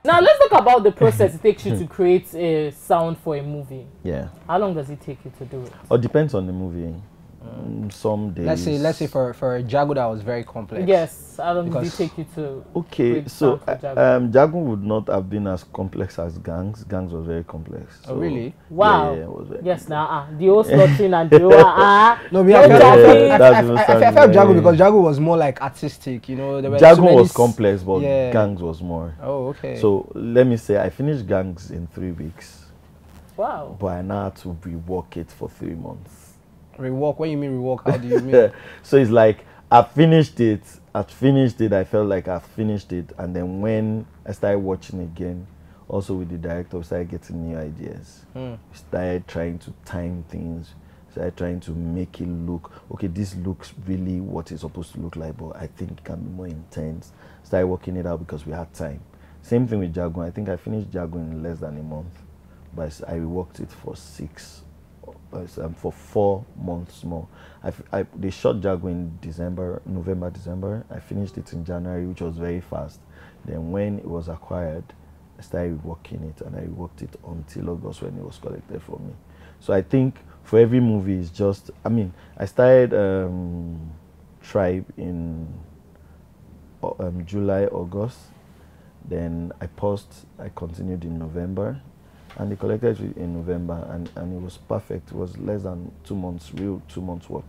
Now let's talk about the process it takes you to create a sound for a movie. Yeah. How long does it take you to do it? It depends on the movie. Some days. Let's say for Jagun that was very complex. Yes. How long did it take you to? Okay, so Jagun would not have been as complex as Gangs. Gangs was very complex. So, oh really? Wow. Yeah, it was very yes, now the whole slotting and the no, I felt Jagun because Jagun was more like artistic, you know. There were Jagun was complex, but Gangs was more. Oh, okay. So let me say, I finished Gangs in 3 weeks. Wow. But I now had to rework it for 3 months. Rework? What do you mean rework? How do you mean? So it's like I finished it. I felt like I finished it, and then when I started watching again, also with the director, we started getting new ideas. We started trying to time things. Started trying to make it look okay. This looks really what it's supposed to look like, but I think it can be more intense. Started working it out because we had time. Same thing with Jagun. I think I finished Jagun in less than a month, but I reworked it for 4 months more. They shot Jagun in November, December. I finished it in January, which was very fast. Then when it was acquired, I started working it, and I worked it until August when it was collected from me. So I think for every movie, it's just, I started Tribe in July, August. Then I continued in November. And they collected it in November, and it was perfect. It was less than 2 months, real 2 months work.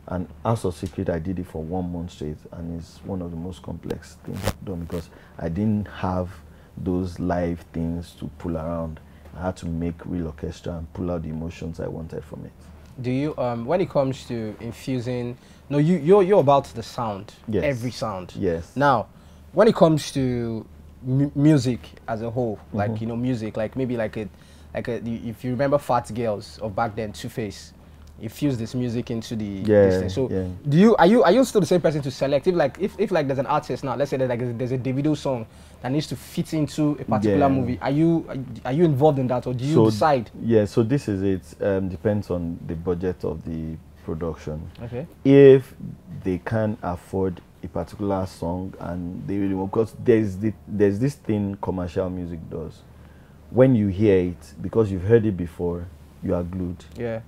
And House of Secret, I did it for 1 month straight, and it's one of the most complex things done because I didn't have those live things to pull around. I had to make real orchestra and pull out the emotions I wanted from it. Do you, when it comes to infusing, no, you're about the sound, yes. Every sound. Yes. Now, when it comes to music as a whole, like music, like maybe if you remember Fat Girls of back then, Two-Face, infuse this music into the this thing. So are you still the same person to select if like there's an artist now, let's say that like there's a Davido song that needs to fit into a particular movie, are you involved in that, or do you decide? Yeah, so this is it. Depends on the budget of the production. Okay. If they can afford a particular song, and they really want, because there's this thing commercial music does. When you hear it, because you've heard it before, you are glued. Yeah.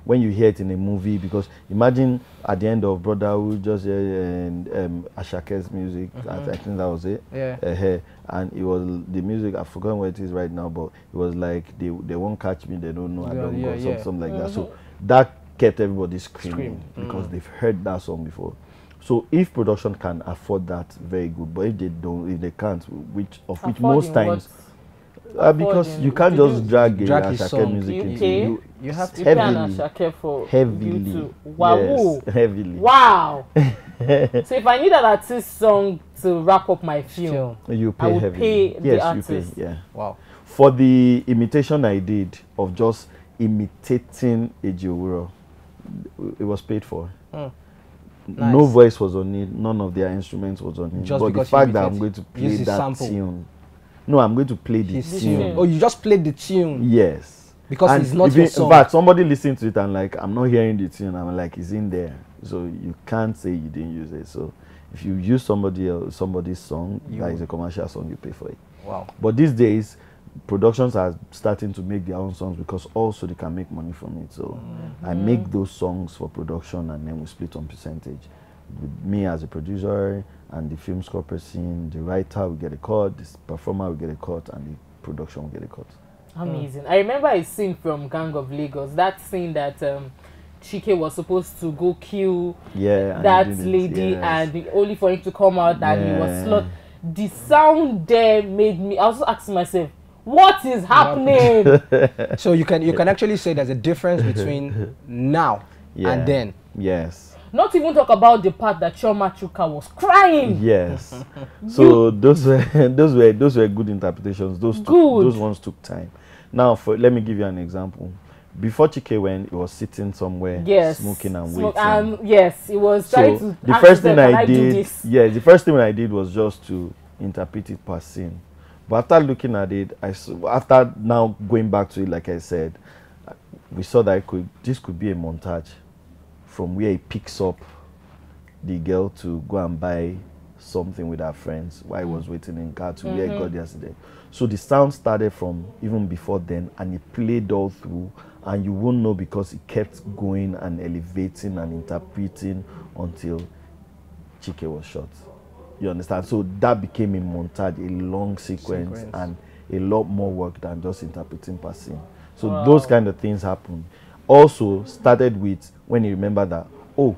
When you hear it in a movie, because imagine at the end of Brotherhood, just Ashake's music, I think that was it. Yeah. And it was the music, I've forgotten what it is right now, but it was like they won't catch me, they don't know I don't go, something like that. So that kept everybody screaming because they've heard that song before. So if production can afford that, very good. But if they don't, if they can't, which most times, because you can't just drag Ashake music into you have to pay Ashake for heavily. YouTube. Wow. Yes, heavily. Wow. So if I need an artist song to wrap up my film, you pay I would heavily. pay the artist. You pay, yeah. Wow. For the imitation I did of just imitating Ejiowuro, it was paid for. Nice. No voice was on it, none of their instruments was on it. Just but the fact that I'm going to play that sample. Tune. No, I'm going to play the tune. Oh, you just played the tune? Yes. Because it's not your song. In fact, somebody listened to it and like, I'm not hearing the tune. I'm like, it's in there. So you can't say you didn't use it. So if you use somebody's song, that is a commercial song, you pay for it. Wow. But these days, productions are starting to make their own songs because also they can make money from it. So I make those songs for production, and then we split on percentage. With me as a producer and the film score person, the writer will get a cut, the performer will get a cut, and the production will get a cut. Amazing. I remember a scene from Gang of Lagos, that scene that Chike was supposed to go kill that lady, and only for him to come out that he was slaughtered. The sound there made me, I was asking myself, what is happening? So you can actually say there's a difference between now and then. Yes. Not even talk about the part that Chioma Chuka was crying. Yes. So those were good interpretations. Those ones took time. Now let me give you an example. Before Chike went, he was sitting somewhere, smoking and waiting. Yes, he was trying to. The first thing the first thing I did was just to interpret it per scene. But after looking at it, after now going back to it, like I said, we saw that this could be a montage from where he picks up the girl to go and buy something with our friends while he was waiting in car to where he got the accident. So the sound started from even before then, and it played all through, and you won't know because it kept going and elevating and interpreting until Chike was shot. You understand? So that became a montage, a long sequence. And a lot more work than just interpreting per scene. So those kind of things happen. Also started with when you remember that, oh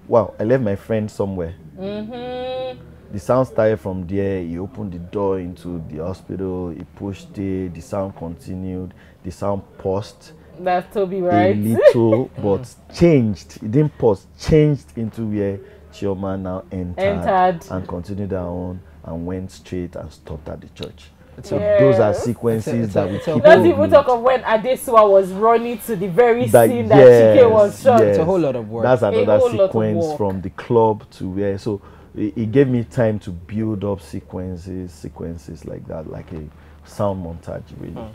wow, I left my friend somewhere. The sound started from there. He opened the door into the hospital. He pushed it. The sound continued. The sound paused. That's Toby, right? A little, but changed. It didn't pause. Changed into where Chioma now entered and continued her own and went straight and stopped at the church. So those are sequences that we keep. Let's even talk of when Adesua was running to the very scene that Chike was shot. It's a whole lot of work. That's another sequence from the club to where. So it gave me time to build up sequences like that, like a sound montage, really.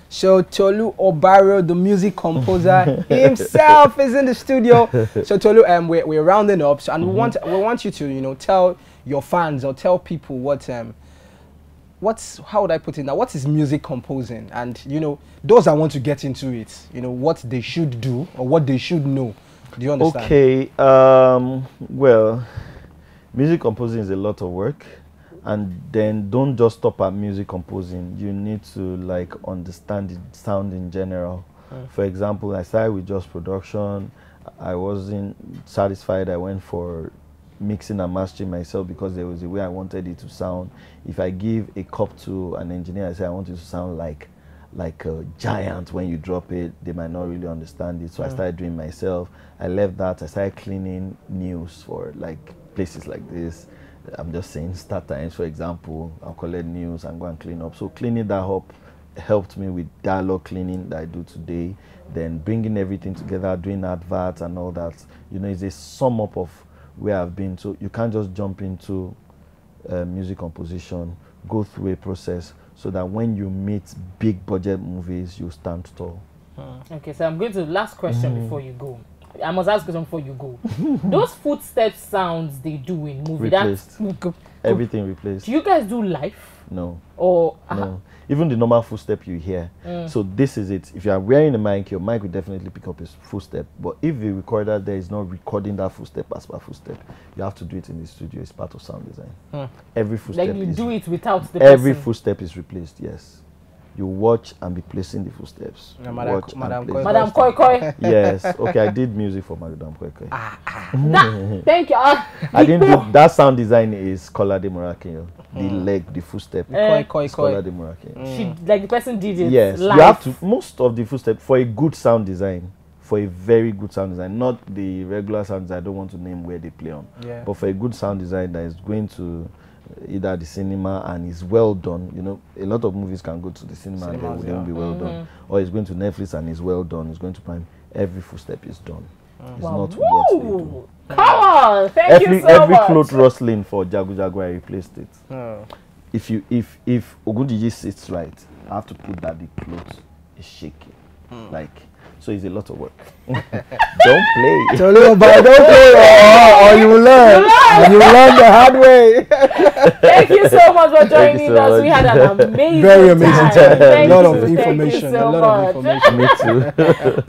So Tolu Obanro, the music composer himself, is in the studio. So Tolu, we're rounding up, so, and we want you to, tell your fans or tell people how would I put it now? What is music composing? And those that want to get into it, what they should do or what they should know. Do you understand? Okay. Well, music composing is a lot of work. And then don't just stop at music composing. You need to understand the sound in general. For example, I started with just production. I wasn't satisfied. I went for mixing and mastering myself because there was a way I wanted it to sound. If I give a cup to an engineer, I say I want it to sound like a giant. When you drop it, they might not really understand it. So I started doing myself. I left that. I started cleaning news for places like this. I'm just saying StarTimes, for example. I'll collect news and go and clean up. So cleaning that up helped me with dialogue cleaning that I do today. Then bringing everything together, doing adverts and all that. It's a sum up of where I've been. So you can't just jump into music composition, go through a process so that when you meet big budget movies, you stand tall. Okay, so I'm going to the last question before you go. I must ask you something before you go. Those footstep sounds they do in movie, replaced. Everything replaced. Do you guys do live? No. Or no. Even the normal footstep you hear. So this is it. If you are wearing a mic, your mic will definitely pick up his footstep. But if the recorder there is not recording that footstep as per footstep, you have to do it in the studio. It's part of sound design. Every footstep. Like you do it without the every person. Footstep is replaced. Yes. You watch and be placing the footsteps. Madam Koi Koi. Yes. Okay, I did music for Madam Koi Koi. Thank you. I didn't do that. Sound design is Kola de Murakin. The footstep. Koi Koi Kola de Murakin. She the person did it. Yes. Live. You have to most of the footstep for a good sound design. For a very good sound design, not the regular sounds I don't want to name where they play on. But for a good sound design that is going to either the cinema and is well done. A lot of movies can go to the cinema and they wouldn't be well done, or it's going to Netflix and is well done. It's going to Prime. Every footstep is done. It's not what they do. Come on, thank you so much. Every cloth rustling for Jagun Jagun, I replaced it. If Ogundiji sits right, I have to put that the cloth is shaking. So it's a lot of work. Don't play. Tolu Obanro, don't play, or you will learn. And you will learn the hard way. Thank you so much for joining us. We had an amazing Very amazing time. A lot of information. A lot of information. Me too.